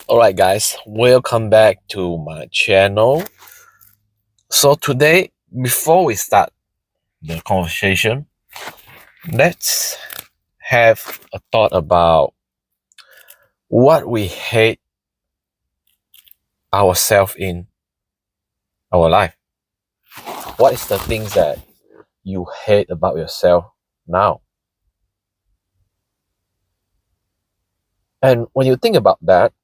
Alright guys, welcome back to my channel. So today, before we start the conversation, let's have a thought about what we hate ourselves in our life. What is the things that you hate about yourself now? And when you think about that,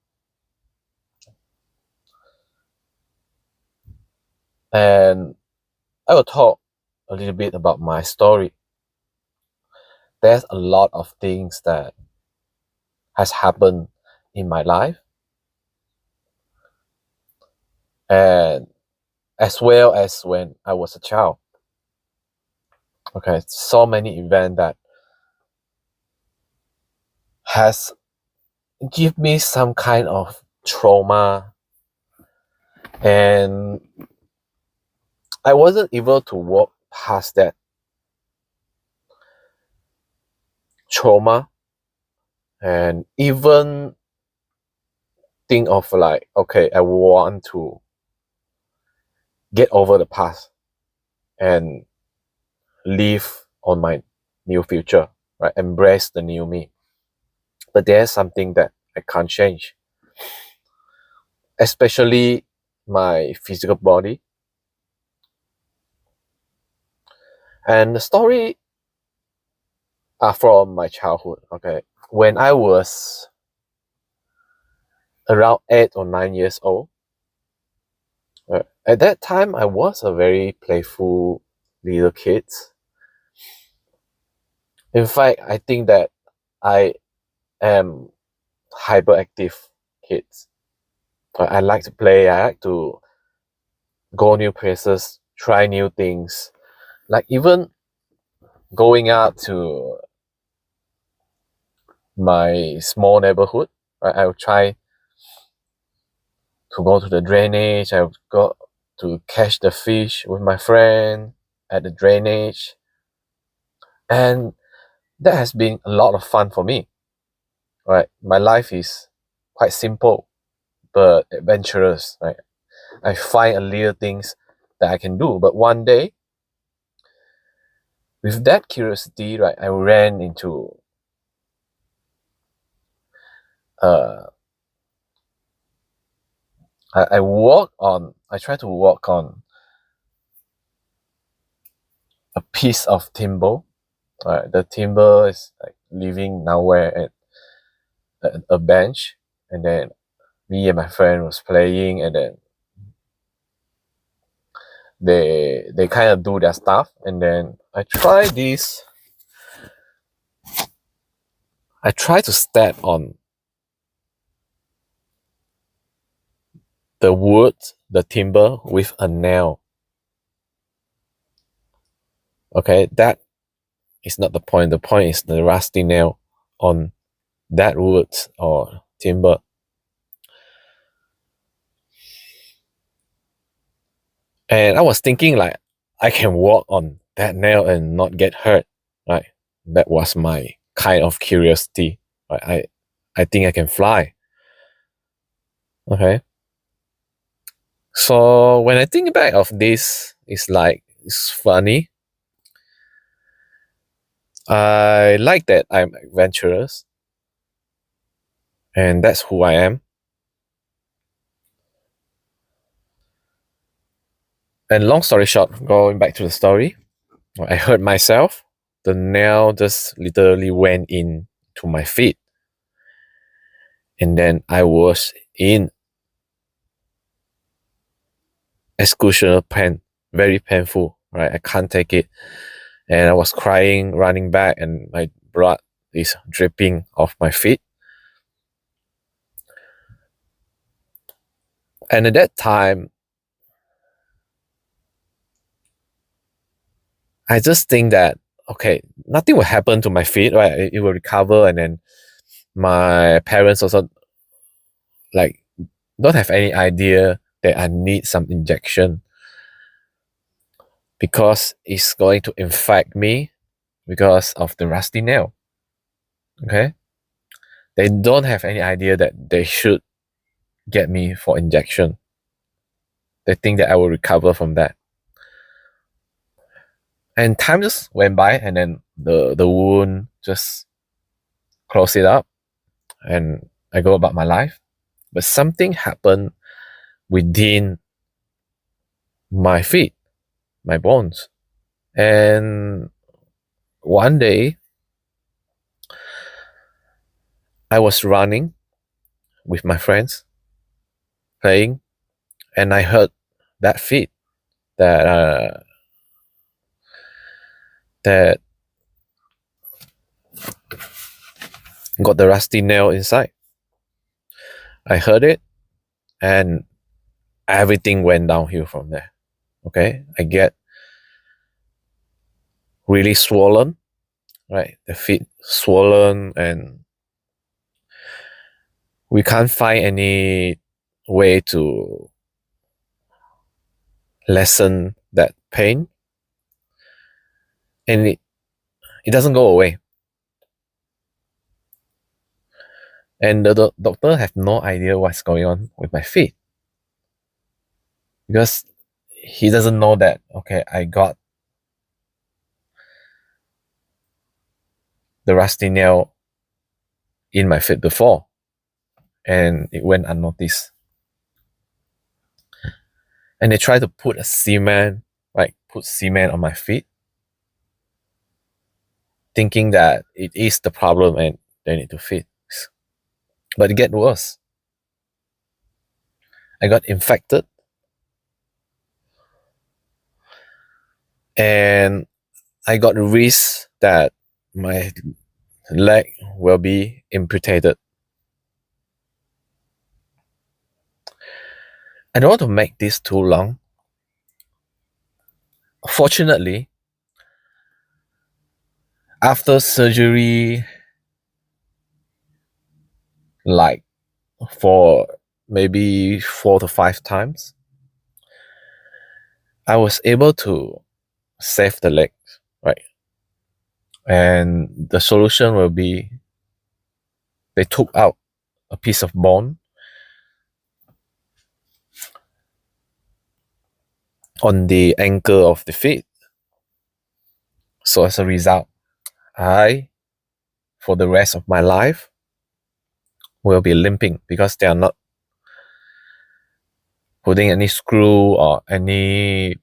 and I will talk a little bit about my story. There's a lot of things that has happened in my life, and as well as when I was a child. Okay, so many events that has give me some kind of trauma, and I wasn't able to walk past that trauma and even think of like, okay, I want to get over the past and live on my new future, right? Embrace the new me. But there's something that I can't change, especially my physical body. And the story are from my childhood. Okay, when I was around 8 or 9 years old, at that time I was a very playful little kid. In fact, I think that I am hyperactive kid. I like to play. I like to go new places, try new things. Like even going out to my small neighborhood, right? I will try to go to the drainage. I would go to catch the fish with my friend at the drainage. And that has been a lot of fun for me. Right? My life is quite simple but adventurous. Right? I find a little things that I can do. But one day, with that curiosity, right, I ran into I try to walk on a piece of timber. The timber is like living nowhere at a bench, and then me and my friend was playing, and then they kind of do their stuff, and then I try to step on the wood, the timber with a nail. Okay, that is not the point. The point is the rusty nail on that wood or timber. And I was thinking like I can walk on that nail and not get hurt. Right? That was my kind of curiosity. Right? I think I can fly. Okay. So when I think back of this, it's funny. I like that I'm adventurous, and that's who I am. And long story short, going back to the story, I hurt myself. The nail just literally went in to my feet, and then I was in excruciating pain, very painful. Right, I can't take it, and I was crying, running back, and my blood is dripping off my feet. And at that time, I just think that okay, nothing will happen to my feet, right? It will recover, and then my parents also like don't have any idea that I need some injection because it's going to infect me because of the rusty nail. Okay, they don't have any idea that they should get me for injection. They think that I will recover from that. And time just went by, and then the wound just closed it up, and I go about my life. But something happened within my feet, my bones. And one day, I was running with my friends, playing, and I heard that feet that got the rusty nail inside. I heard it, and everything went downhill from there. Okay, I get really swollen, right? The feet swollen, and we can't find any way to lessen that pain, and it doesn't go away. And the doctor have no idea what's going on with my feet, because he doesn't know that, okay, I got the rusty nail in my feet before, and it went unnoticed. And they tried to put cement on my feet, thinking that it is the problem and they need to fix. But it get worse. I got infected, and I got risk that my leg will be amputated. I don't want to make this too long. Fortunately, after surgery, like for maybe 4 to 5 times, I was able to save the leg, right? And the solution will be they took out a piece of bone on the ankle of the feet. So as a result, I, for the rest of my life, will be limping because they are not putting any screw or any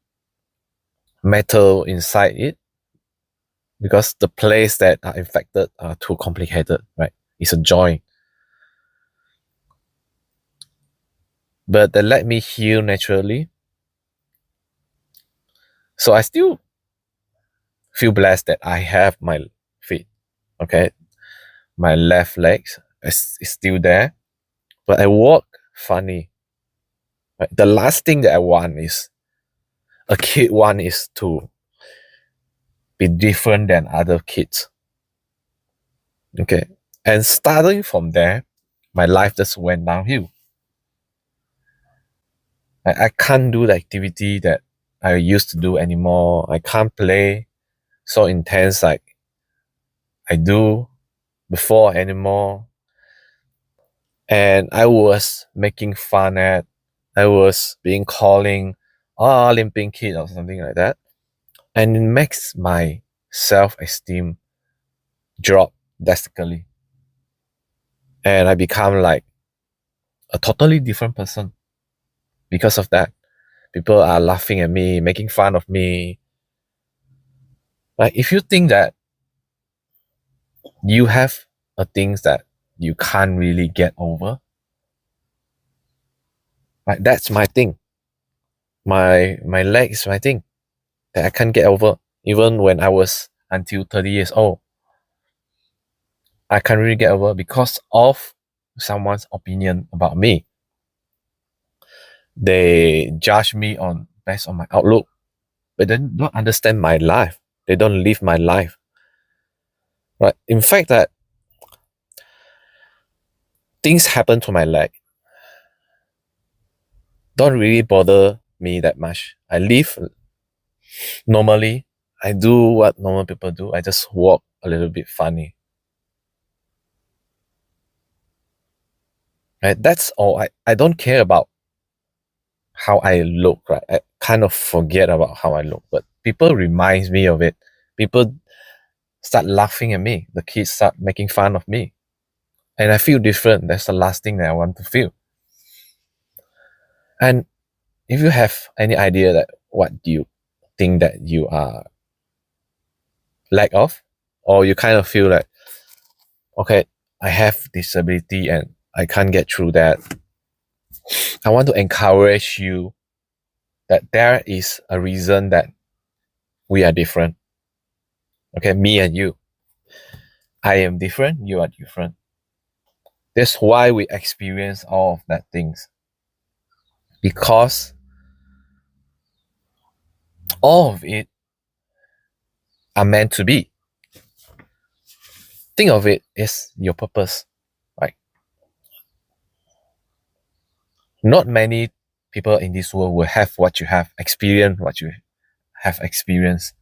metal inside it, because the place that are infected are too complicated, right? It's a joint. But they let me heal naturally. So I still feel blessed that I have my feet, okay? My left leg is still there, but I walk funny. Right? The last thing that I want is, a kid want is to be different than other kids. Okay. And starting from there, my life just went downhill. I can't do the activity that I used to do anymore. I can't play so intense like I do before anymore. And I was making fun at, I was being calling, limping kid or something like that. And it makes my self-esteem drop drastically. And I become like a totally different person because of that. People are laughing at me, making fun of me. Like, if you think that you have things that you can't really get over, like, that's my thing. My leg is my thing that I can't get over. Even when I was until 30 years old, I can't really get over because of someone's opinion about me. They judge me on based on my outlook, but they don't understand my life. They don't live my life. Right? In fact, that things happen to my leg don't really bother me that much. I live normally. I do what normal people do. I just walk a little bit funny. Right? That's all. I don't care about how I look, right? I kind of forget about how I look, but people reminds me of it. People start laughing at me. The kids start making fun of me. And I feel different. That's the last thing that I want to feel. And if you have any idea that what do you think that you are lack of, or you kind of feel like, okay, I have disability and I can't get through that, I want to encourage you that there is a reason that we are different. Okay, me and you. I am different, you are different. That's why we experience all of that things. Because all of it are meant to be. Think of it as your purpose. Right? Not many people in this world will have what you have, experience what you have experienced.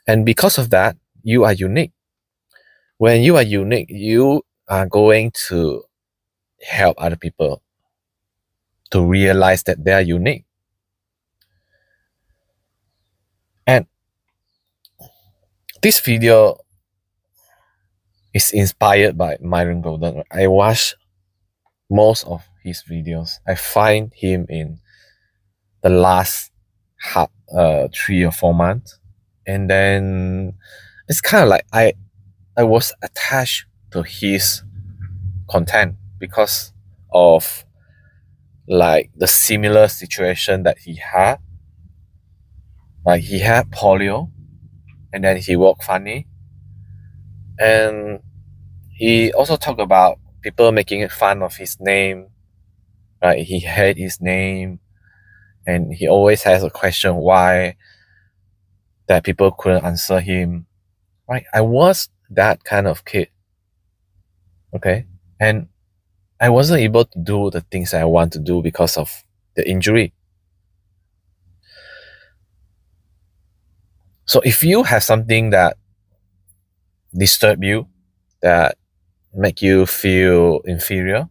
And because of that, you are unique. When you are unique, you are going to help other people to realize that they are unique. And this video is inspired by Myron Golden. I watched most of his videos. I find him in the last 3 or 4 months. And then it's kind of like I was attached to his content because of like the similar situation that he had. Like he had polio and then he walked funny. And he also talked about people making fun of his name. Right? He hated his name and he always has a question why that people couldn't answer him. Right? I was that kind of kid. Okay. And I wasn't able to do the things I want to do because of the injury. So if you have something that disturb you, that make you feel inferior,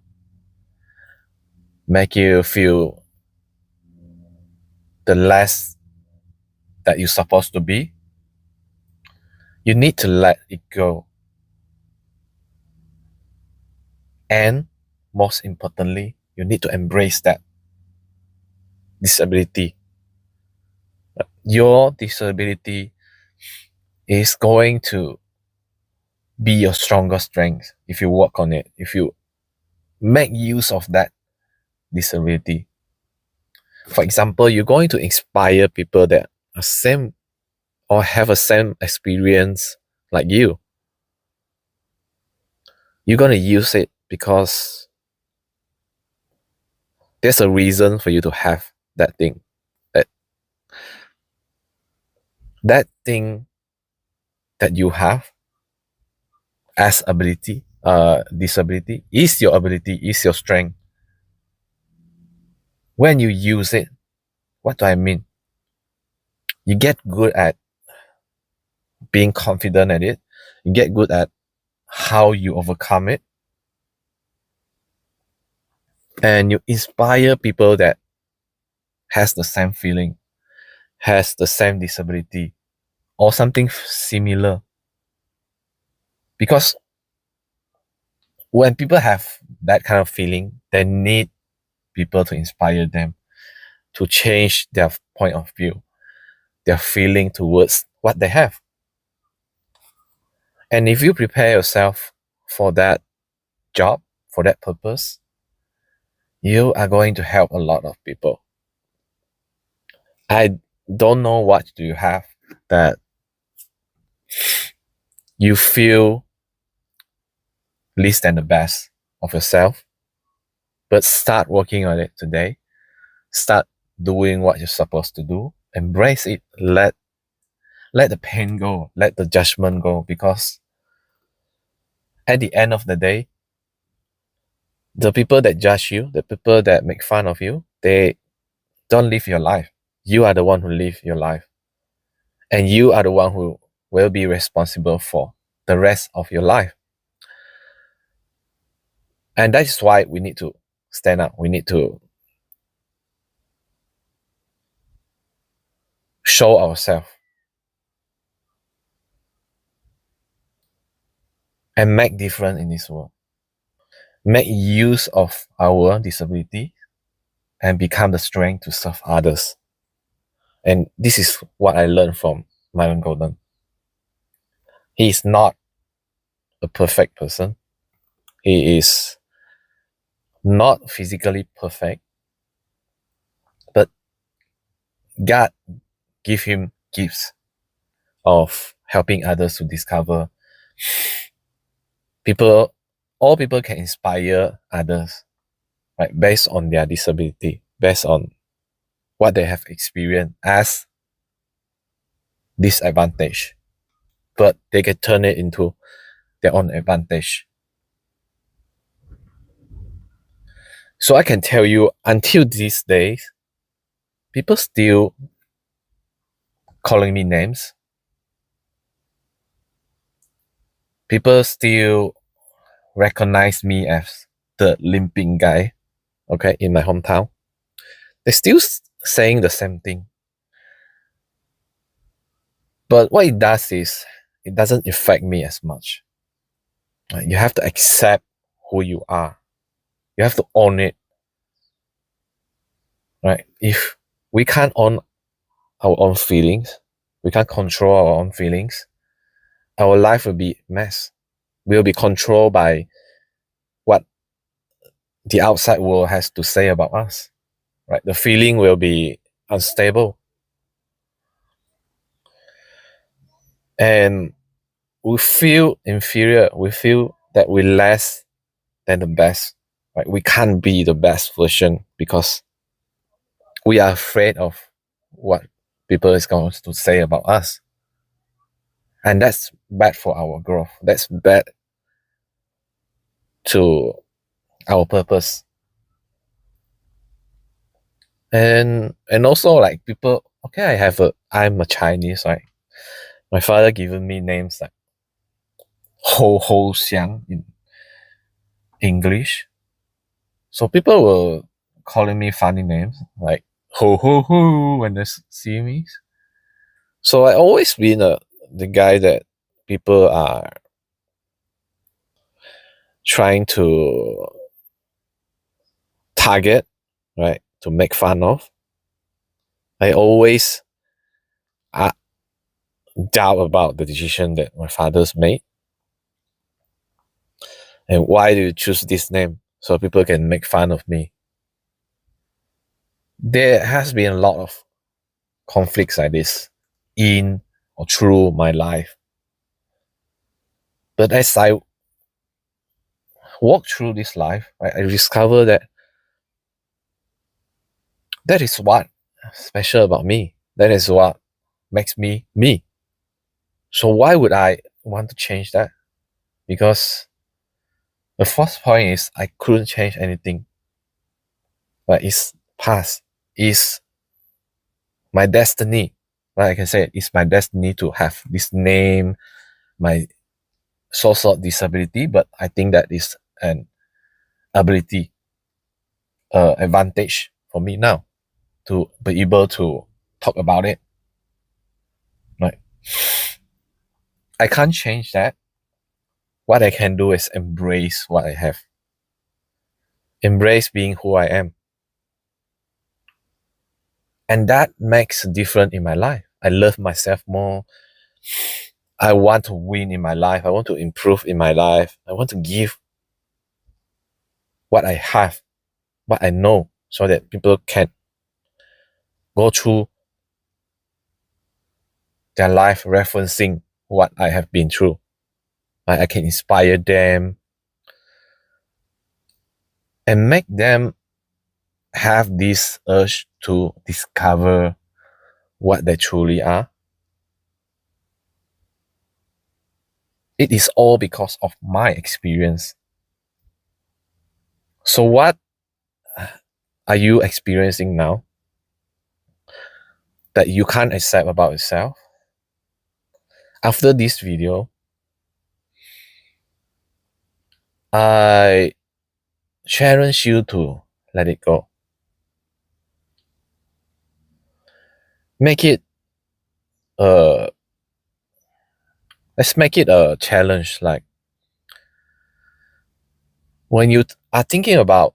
make you feel the less that you're supposed to be, you need to let it go. And most importantly, you need to embrace that disability. Your disability is going to be your strongest strength if you work on it, if you make use of that disability. For example, you're going to inspire people that are same or have a same experience like you. You're going to use it because there's a reason for you to have that thing. That thing that you have as disability is your ability, is your strength. When you use it, what do I mean? You get good at being confident at it. You get good at how you overcome it. And you inspire people that has the same feeling, has the same disability, or something similar. Because when people have that kind of feeling, they need people to inspire them to change their point of view, their feeling towards what they have. And if you prepare yourself for that job, for that purpose, you are going to help a lot of people. I don't know what do you have that you feel less than the best of yourself, but start working on it today. Start doing what you're supposed to do. Embrace it. Let the pain go. Let the judgment go. Because at the end of the day, the people that judge you, the people that make fun of you, they don't live your life. You are the one who live your life. And you are the one who will be responsible for the rest of your life. And that is why we need to stand up. We need to show ourselves and make difference in this world. Make use of our disability and become the strength to serve others. And this is what I learned from Myron Golden. He is not a perfect person. He is not physically perfect, but God give him gifts of helping others to discover. All people can inspire others, right? Based on their disability, based on what they have experienced as disadvantage, but they can turn it into their own advantage. So I can tell you, until these days, people still calling me names. People still recognize me as the limping guy, okay, in my hometown. They're still saying the same thing. But what it does is, it doesn't affect me as much. You have to accept who you are. You have to own it. Right? If we can't own our own feelings, we can't control our own feelings, our life will be a mess. We'll be controlled by what the outside world has to say about us. Right? The feeling will be unstable. And we feel inferior. We feel that we're less than the best. Right? We can't be the best version because we are afraid of what people is going to say about us. And that's bad for our growth. That's bad to our purpose. And also like people, okay, I'm a Chinese, right? My father given me names like Ho Ho Xiang in English. So people were calling me funny names like Ho Ho Ho when they see me. So I always been the guy that people are trying to target, right? To make fun of. I always doubt about the decision that my father's made. And why do you choose this name? So people can make fun of me. There has been a lot of conflicts like this in or through my life. But as I walk through this life, right, I discover that that is what special about me. That is what makes me me. So why would I want to change that? Because the first point is I couldn't change anything. But it's past. It's my destiny. Right? I can say it's my destiny to have this name, my so-called disability, but I think that is an ability, advantage for me now to be able to talk about it. Right? I can't change that. What I can do is embrace what I have. Embrace being who I am. And that makes a difference in my life. I love myself more. I want to win in my life. I want to improve in my life. I want to give what I have, what I know, so that people can go through their life referencing what I have been through. I can inspire them and make them have this urge to discover what they truly are. It is all because of my experience. So what are you experiencing now that you can't accept about yourself? After this video, I challenge you to let it go. Make it let's make it a challenge. Like when you are thinking about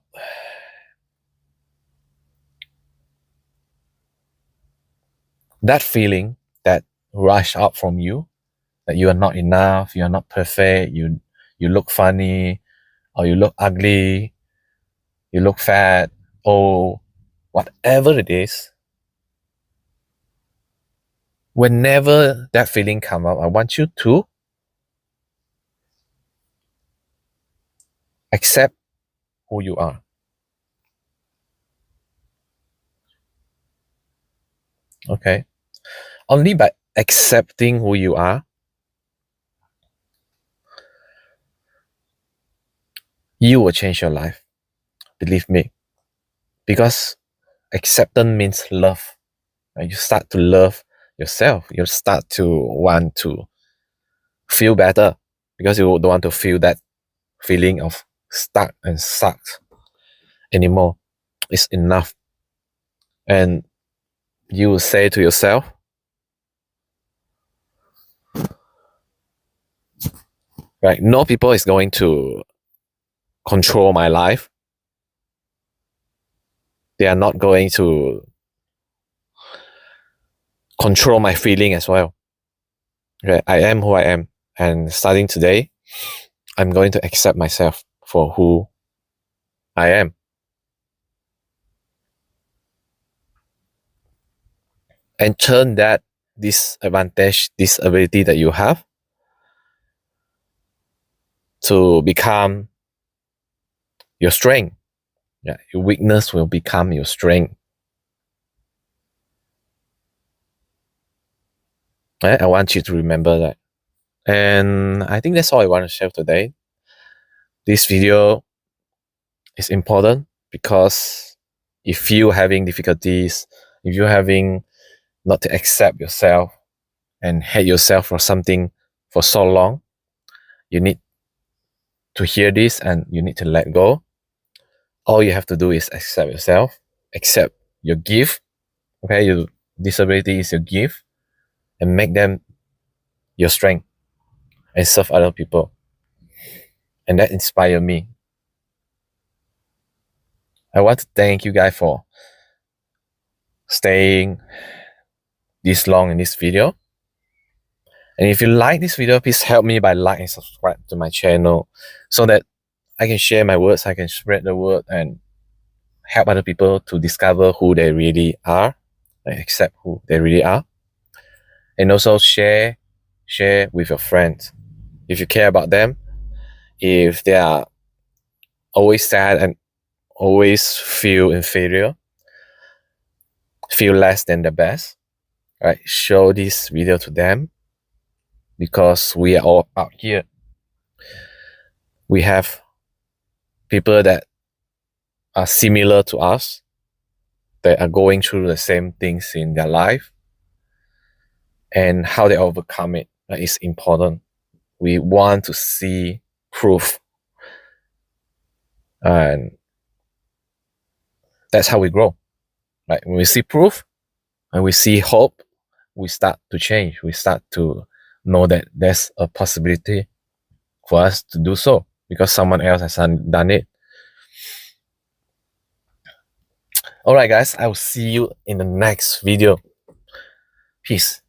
that feeling that rush up from you, that you are not enough, you are not perfect, you look funny, or you look ugly, you look fat, or whatever it is, whenever that feeling comes up, I want you to accept who you are. Okay? Only by accepting who you are, you will change your life. Believe me. Because acceptance means love. Right? You start to love yourself. You start to want to feel better because you don't want to feel that feeling of stuck and sucked anymore. It's enough. And you will say to yourself, right, no people is going to control my life. They are not going to control my feeling as well. Okay, I am who I am. And starting today, I'm going to accept myself for who I am. And turn that disadvantage, this ability that you have to become your strength. Yeah, your weakness will become your strength. Right? I want you to remember that. And I think that's all I want to share today. This video is important because if you're having difficulties, if you're having not to accept yourself and hate yourself for something for so long, you need to hear this and you need to let go. All you have to do is accept yourself, accept your gift. Okay, your disability is your gift, and make them your strength and serve other people. And that inspired me. I want to thank you guys for staying this long in this video. And if you like this video, please help me by like and subscribe to my channel so that I can share my words, I can spread the word and help other people to discover who they really are and accept who they really are. And also share with your friends. If you care about them, if they are always sad and always feel inferior, feel less than the best, right? Show this video to them because we are all out here. We have people that are similar to us, that are going through the same things in their life, and how they overcome it is important. We want to see proof, and that's how we grow. Right? When we see proof and we see hope, we start to change. We start to know that there's a possibility for us to do so because someone else has done it. Alright guys, I will see you in the next video. Peace.